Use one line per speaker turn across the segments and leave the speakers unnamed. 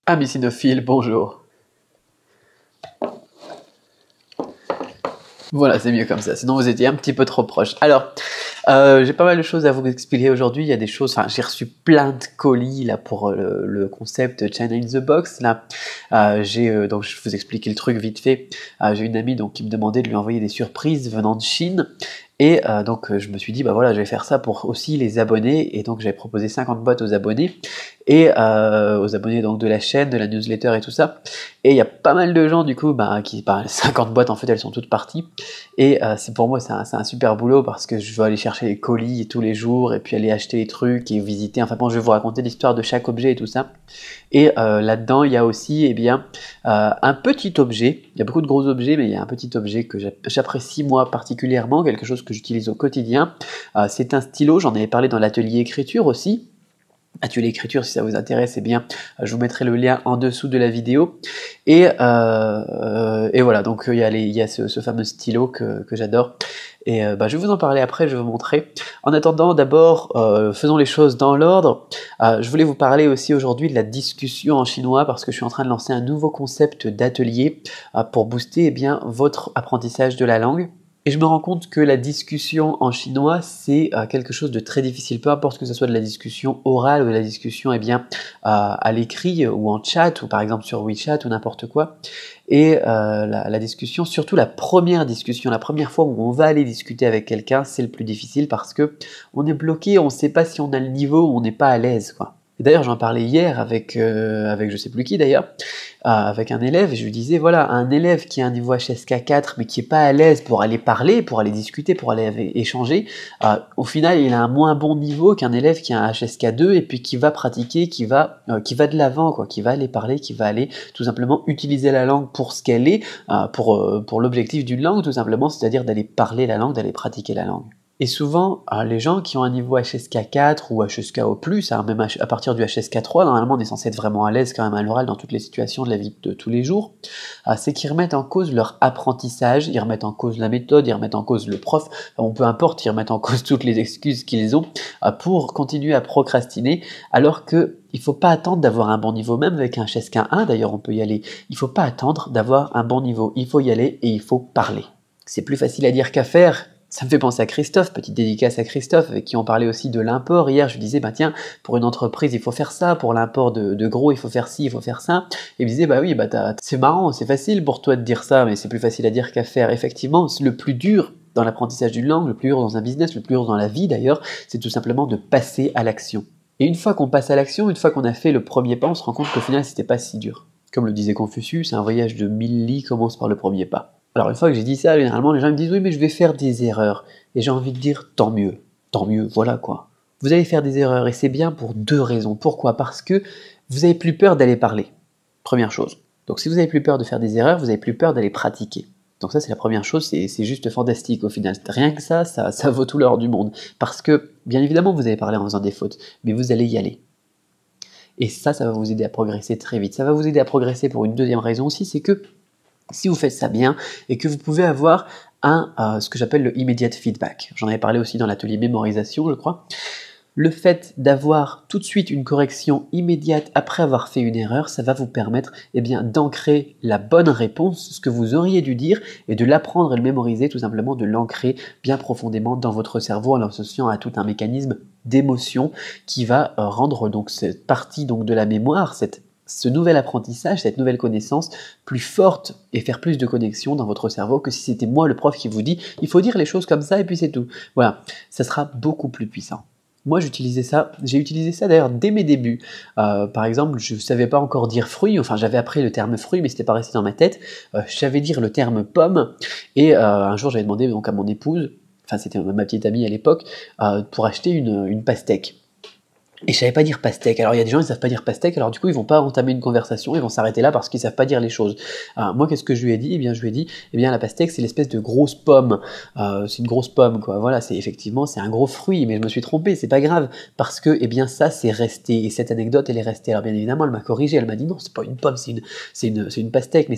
Amis cynophiles, bonjour. Voilà, c'est mieux comme ça, sinon vous étiez un petit peu trop proche. Alors, j'ai pas mal de choses à vous expliquer aujourd'hui. Il y a des choses, enfin, j'ai reçu plein de colis là pour le concept China in the Box. Là, donc je vous expliquer le truc vite fait. J'ai une amie donc qui me demandait de lui envoyer des surprises venant de Chine. Et donc je me suis dit, bah voilà, je vais faire ça pour aussi les abonnés. Et donc j'avais proposé 50 bots aux abonnés. Et aux abonnés donc de la chaîne, de la newsletter et tout ça. Et il y a pas mal de gens du coup qui, 50 boîtes en fait elles sont toutes parties. Et pour moi c'est un super boulot parce que je vais aller chercher les colis tous les jours et puis aller acheter les trucs et visiter. Enfin bon, je vais vous raconter l'histoire de chaque objet et tout ça. Et là-dedans il y a aussi un petit objet. Il y a beaucoup de gros objets, mais il y a un petit objet que j'apprécie moi particulièrement, quelque chose que j'utilise au quotidien. C'est un stylo, j'en avais parlé dans l'atelier écriture aussi. Atelier écriture, si ça vous intéresse, eh bien, je vous mettrai le lien en dessous de la vidéo. Et voilà, donc il y a ce fameux stylo que j'adore. Et je vais vous en parler après, je vais vous montrer. En attendant, d'abord, faisons les choses dans l'ordre. Je voulais vous parler aussi aujourd'hui de la discussion en chinois parce que je suis en train de lancer un nouveau concept d'atelier pour booster votre apprentissage de la langue. Et je me rends compte que la discussion en chinois, c'est quelque chose de très difficile, peu importe que ce soit de la discussion orale ou de la discussion à l'écrit ou en chat, ou par exemple sur WeChat ou n'importe quoi. Et la discussion, surtout la première discussion, la première fois où on va aller discuter avec quelqu'un, c'est le plus difficile parce que on est bloqué, on ne sait pas si on a le niveau ou on n'est pas à l'aise, quoi. Et d'ailleurs, j'en parlais hier avec je sais plus qui d'ailleurs, avec un élève, et je lui disais, voilà, un élève qui a un niveau HSK4, mais qui est pas à l'aise pour aller parler, pour aller discuter, pour aller échanger, au final, il a un moins bon niveau qu'un élève qui a un HSK2, et puis qui va pratiquer, qui va de l'avant, quoi, qui va aller parler, qui va aller tout simplement utiliser la langue pour ce qu'elle est, pour l'objectif d'une langue, tout simplement, c'est-à-dire d'aller parler la langue, d'aller pratiquer la langue. Et souvent, les gens qui ont un niveau HSK4 ou HSKO+, même à partir du HSK3, normalement on est censé être vraiment à l'aise quand même à l'oral dans toutes les situations de la vie de tous les jours, c'est qu'ils remettent en cause leur apprentissage, ils remettent en cause la méthode, ils remettent en cause le prof, peu importe, ils remettent en cause toutes les excuses qu'ils ont pour continuer à procrastiner, alors que il faut pas attendre d'avoir un bon niveau, même avec un HSK1, d'ailleurs on peut y aller, il faut pas attendre d'avoir un bon niveau, il faut y aller et il faut parler. C'est plus facile à dire qu'à faire. Ça me fait penser à Christophe, petite dédicace à Christophe, avec qui on parlait aussi de l'import. Hier, je lui disais, tiens, pour une entreprise, il faut faire ça, pour l'import de gros, il faut faire ci, il faut faire ça. Et il me disait, oui, c'est marrant, c'est facile pour toi de dire ça, mais c'est plus facile à dire qu'à faire. Effectivement, le plus dur dans l'apprentissage d'une langue, le plus dur dans un business, le plus dur dans la vie d'ailleurs, c'est tout simplement de passer à l'action. Et une fois qu'on passe à l'action, une fois qu'on a fait le premier pas, on se rend compte qu'au final, c'était pas si dur. Comme le disait Confucius, un voyage de 1000 lits commence par le premier pas. Alors une fois que j'ai dit ça, généralement les gens me disent oui mais je vais faire des erreurs. Et j'ai envie de dire tant mieux, voilà quoi. Vous allez faire des erreurs et c'est bien pour deux raisons. Pourquoi? Parce que vous avez plus peur d'aller parler. Première chose. Donc si vous avez plus peur de faire des erreurs, vous avez plus peur d'aller pratiquer. Donc ça c'est la première chose, c'est juste fantastique au final. Rien que ça vaut tout l'or du monde. Parce que bien évidemment vous allez parler en faisant des fautes, mais vous allez y aller. Et ça va vous aider à progresser très vite. Ça va vous aider à progresser pour une deuxième raison aussi, c'est que si vous faites ça bien et que vous pouvez avoir ce que j'appelle le immediate feedback. J'en avais parlé aussi dans l'atelier mémorisation, je crois. Le fait d'avoir tout de suite une correction immédiate après avoir fait une erreur, ça va vous permettre d'ancrer la bonne réponse, ce que vous auriez dû dire, et de l'apprendre et le mémoriser, tout simplement de l'ancrer bien profondément dans votre cerveau en l'associant à tout un mécanisme d'émotion qui va rendre donc cette partie donc de la mémoire, ce nouvel apprentissage, cette nouvelle connaissance plus forte et faire plus de connexion dans votre cerveau que si c'était moi le prof qui vous dit il faut dire les choses comme ça et puis c'est tout. Voilà, ça sera beaucoup plus puissant. Moi j'ai utilisé ça d'ailleurs dès mes débuts. Par exemple, je ne savais pas encore dire fruit, enfin j'avais appris le terme fruit mais c'était pas resté dans ma tête. Je savais dire le terme pomme et un jour j'avais demandé donc à mon épouse, enfin c'était ma petite amie à l'époque, pour acheter une pastèque. Et je savais pas dire pastèque. Alors il y a des gens qui savent pas dire pastèque, alors du coup ils vont pas entamer une conversation, ils vont s'arrêter là parce qu'ils savent pas dire les choses. Moi qu'est-ce que je lui ai dit? Je lui ai dit, la pastèque c'est l'espèce de grosse pomme. C'est une grosse pomme quoi. Voilà, c'est un gros fruit, mais je me suis trompé, c'est pas grave parce que ça c'est resté et cette anecdote elle est restée. Alors bien évidemment elle m'a corrigé, elle m'a dit non c'est pas une pomme, c'est une pastèque, mais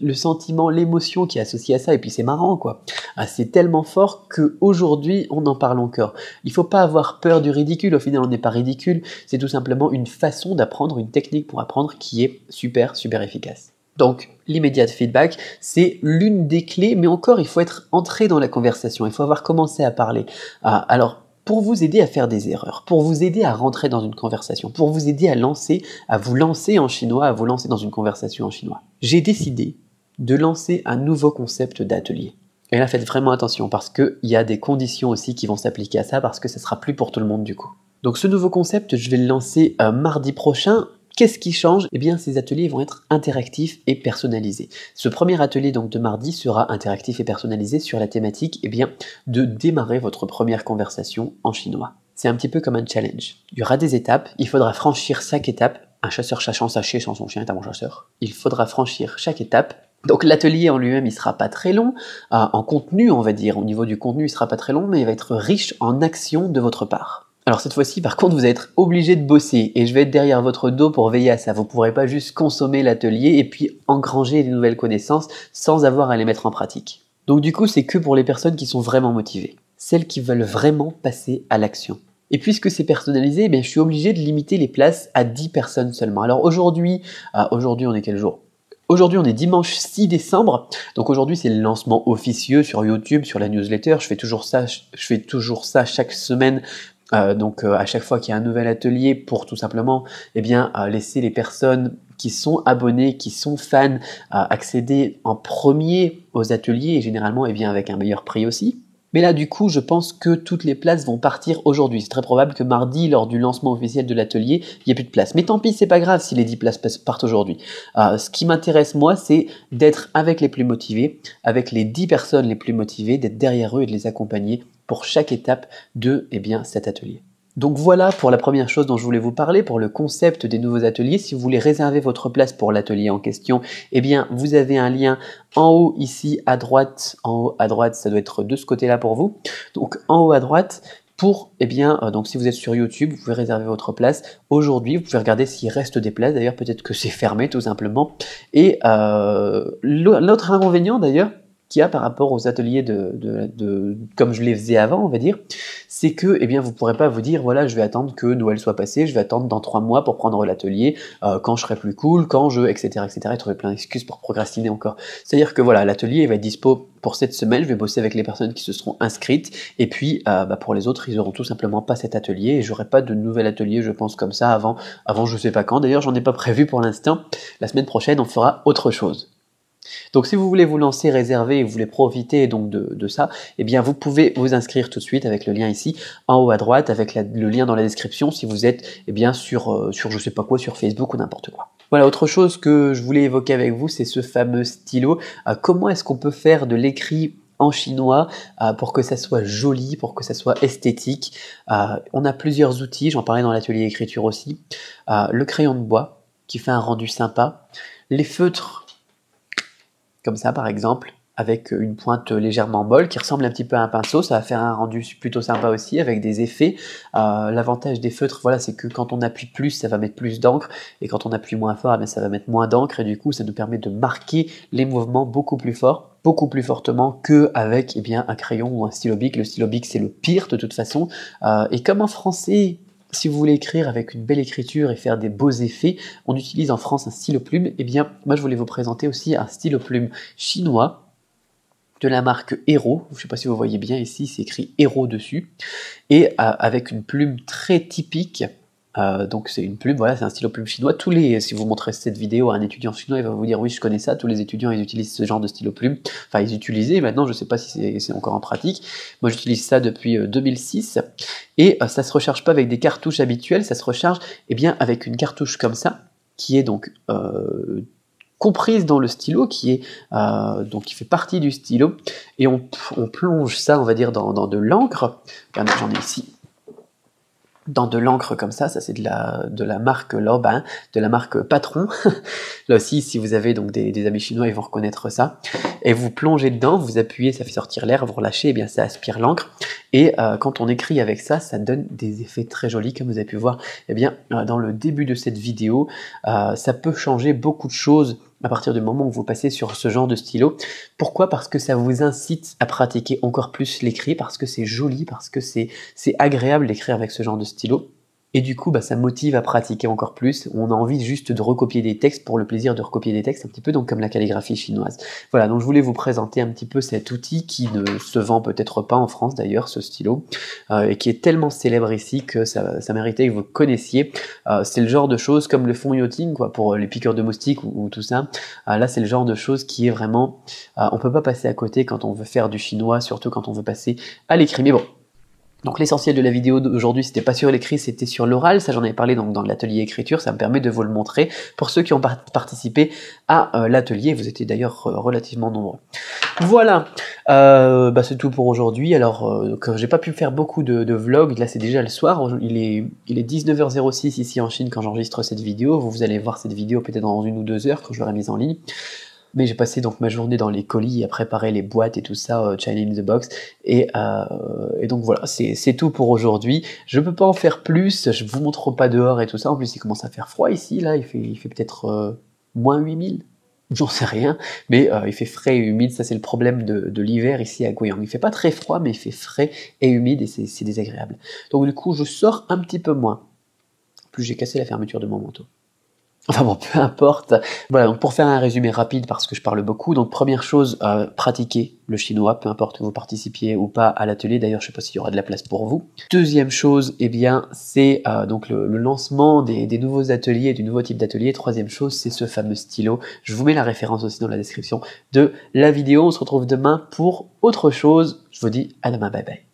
le sentiment, l'émotion qui est associée à ça, et puis c'est marrant quoi. C'est tellement fort qu'aujourd'hui on en parle encore. Il ne faut pas avoir peur du ridicule, au final on n'est pas ridicule, c'est tout simplement une façon d'apprendre, une technique pour apprendre qui est super efficace. Donc l'immediate feedback, c'est l'une des clés, mais encore il faut être entré dans la conversation, il faut avoir commencé à parler. Alors pour vous aider à faire des erreurs, pour vous aider à rentrer dans une conversation, pour vous aider à vous lancer en chinois, à vous lancer dans une conversation en chinois, j'ai décidé de lancer un nouveau concept d'atelier. Et là, faites vraiment attention parce qu'il y a des conditions aussi qui vont s'appliquer à ça parce que ça sera plus pour tout le monde du coup. Donc ce nouveau concept, je vais le lancer mardi prochain. Qu'est-ce qui change? Eh bien, ces ateliers vont être interactifs et personnalisés. Ce premier atelier donc de mardi sera interactif et personnalisé sur la thématique de démarrer votre première conversation en chinois. C'est un petit peu comme un challenge. Il y aura des étapes, il faudra franchir chaque étape. Un chasseur sachant sacher sans son chien est un bon chasseur. Il faudra franchir chaque étape. Donc l'atelier en lui-même, il sera pas très long, en contenu on va dire, au niveau du contenu il sera pas très long, mais il va être riche en actions de votre part. Alors cette fois-ci par contre vous allez être obligé de bosser et je vais être derrière votre dos pour veiller à ça. Vous ne pourrez pas juste consommer l'atelier et puis engranger des nouvelles connaissances sans avoir à les mettre en pratique. Donc du coup c'est que pour les personnes qui sont vraiment motivées, celles qui veulent vraiment passer à l'action. Et puisque c'est personnalisé, eh bien, je suis obligé de limiter les places à 10 personnes seulement. Alors aujourd'hui on est quel jour ? Aujourd'hui, on est dimanche 6 décembre, donc aujourd'hui c'est le lancement officieux sur YouTube, sur la newsletter. Je fais toujours ça chaque semaine, à chaque fois qu'il y a un nouvel atelier pour tout simplement laisser les personnes qui sont abonnées, qui sont fans, accéder en premier aux ateliers et généralement avec un meilleur prix aussi. Mais là, du coup, je pense que toutes les places vont partir aujourd'hui. C'est très probable que mardi, lors du lancement officiel de l'atelier, il n'y ait plus de place. Mais tant pis, c'est pas grave si les 10 places partent aujourd'hui. Ce qui m'intéresse, moi, c'est d'être avec les plus motivés, avec les 10 personnes les plus motivées, d'être derrière eux et de les accompagner pour chaque étape de cet atelier. Donc voilà pour la première chose dont je voulais vous parler, pour le concept des nouveaux ateliers. Si vous voulez réserver votre place pour l'atelier en question, vous avez un lien en haut ici à droite. En haut à droite, ça doit être de ce côté-là pour vous. Donc en haut à droite, donc si vous êtes sur YouTube, vous pouvez réserver votre place. Aujourd'hui, vous pouvez regarder s'il reste des places. D'ailleurs, peut-être que c'est fermé tout simplement. Et l'autre inconvénient d'ailleurs, qu'il y a par rapport aux ateliers comme je les faisais avant, on va dire, c'est que vous ne pourrez pas vous dire voilà, je vais attendre que Noël soit passé, je vais attendre dans 3 mois pour prendre l'atelier, quand je serai plus cool, etc. et trouver plein d'excuses pour procrastiner encore. C'est-à-dire que voilà, l'atelier va être dispo pour cette semaine, je vais bosser avec les personnes qui se seront inscrites, et puis pour les autres, ils n'auront tout simplement pas cet atelier, et j'aurai pas de nouvel atelier, je pense, comme ça, avant je sais pas quand. D'ailleurs, j'en ai pas prévu pour l'instant. La semaine prochaine, on fera autre chose. Donc si vous voulez vous lancer, réserver et vous voulez profiter donc de ça, vous pouvez vous inscrire tout de suite avec le lien ici en haut à droite, avec le lien dans la description si vous êtes sur je sais pas quoi, sur Facebook ou n'importe quoi. Voilà, autre chose que je voulais évoquer avec vous, c'est ce fameux stylo. Comment est-ce qu'on peut faire de l'écrit en chinois pour que ça soit joli, pour que ça soit esthétique? On a plusieurs outils, j'en parlais dans l'atelier écriture aussi. Le crayon de bois qui fait un rendu sympa, les feutres comme ça par exemple, avec une pointe légèrement molle qui ressemble un petit peu à un pinceau, ça va faire un rendu plutôt sympa aussi avec des effets. L'avantage des feutres, voilà, c'est que quand on appuie plus, ça va mettre plus d'encre, et quand on appuie moins fort, ça va mettre moins d'encre, et du coup ça nous permet de marquer les mouvements beaucoup plus fortement qu'avec un crayon ou un stylo bic. Le stylo bic c'est le pire de toute façon, et comme en français, si vous voulez écrire avec une belle écriture et faire des beaux effets, on utilise en France un stylo plume. Moi je voulais vous présenter aussi un stylo plume chinois de la marque Hero. Je ne sais pas si vous voyez bien ici, c'est écrit Hero dessus, et avec une plume très typique. Donc c'est une plume, voilà, c'est un stylo plume chinois. Si vous montrez cette vidéo à un étudiant chinois, il va vous dire oui, je connais ça. Tous les étudiants ils utilisent ce genre de stylo plume. Enfin, ils utilisaient. Maintenant, je ne sais pas si c'est encore en pratique. Moi, j'utilise ça depuis 2006, et ça se recharge pas avec des cartouches habituelles. Ça se recharge, avec une cartouche comme ça, qui est donc comprise dans le stylo, qui fait partie du stylo, et on plonge ça, on va dire, dans de l'encre. Regardez, j'en ai ici. Dans de l'encre comme ça c'est de la marque Lobin, de la marque Patron. Là aussi, si vous avez donc des amis chinois, ils vont reconnaître ça. Et vous plongez dedans, vous appuyez, ça fait sortir l'air, vous relâchez, ça aspire l'encre. Et quand on écrit avec ça, ça donne des effets très jolis, comme vous avez pu voir. Eh bien, dans le début de cette vidéo, ça peut changer beaucoup de choses à partir du moment où vous passez sur ce genre de stylo. Pourquoi? Parce que ça vous incite à pratiquer encore plus l'écrit, parce que c'est joli, parce que c'est agréable d'écrire avec ce genre de stylo. Et du coup, ça motive à pratiquer encore plus. On a envie juste de recopier des textes pour le plaisir de recopier des textes, un petit peu donc comme la calligraphie chinoise. Voilà, donc je voulais vous présenter un petit peu cet outil qui ne se vend peut-être pas en France d'ailleurs, ce stylo, et qui est tellement célèbre ici que ça méritait que vous connaissiez. C'est le genre de choses comme le fond yachting, quoi, pour les piqueurs de moustiques ou tout ça. Là, c'est le genre de choses qui est vraiment... on peut pas passer à côté quand on veut faire du chinois, surtout quand on veut passer à l'écrit. Mais bon. Donc l'essentiel de la vidéo d'aujourd'hui, c'était pas sur l'écrit, c'était sur l'oral. Ça, j'en avais parlé donc dans l'atelier écriture. Ça me permet de vous le montrer pour ceux qui ont participé à l'atelier. Vous étiez d'ailleurs relativement nombreux. Voilà, c'est tout pour aujourd'hui. Alors, comme j'ai pas pu faire beaucoup de vlogs, là c'est déjà le soir. Il est 19h06 ici en Chine quand j'enregistre cette vidéo. Vous allez voir cette vidéo peut-être dans 1 ou 2 heures quand je l'aurai mise en ligne. Mais j'ai passé donc ma journée dans les colis à préparer les boîtes et tout ça, China in the Box, et donc voilà, c'est tout pour aujourd'hui. Je peux pas en faire plus, je vous montre pas dehors et tout ça, en plus il commence à faire froid ici, là, il fait peut-être moins 8000, j'en sais rien, mais il fait frais et humide, ça c'est le problème de l'hiver ici à Guiyang. Il fait pas très froid, mais il fait frais et humide, et c'est désagréable. Donc du coup, je sors un petit peu moins. En plus, j'ai cassé la fermeture de mon manteau. Enfin bon, peu importe. Voilà, donc pour faire un résumé rapide, parce que je parle beaucoup, donc première chose, pratiquez le chinois, peu importe que vous participiez ou pas à l'atelier, d'ailleurs je sais pas s'il y aura de la place pour vous. Deuxième chose, eh bien, c'est donc le lancement des nouveaux ateliers, du nouveau type d'atelier. Troisième chose, c'est ce fameux stylo. Je vous mets la référence aussi dans la description de la vidéo. On se retrouve demain pour autre chose. Je vous dis à demain, bye bye.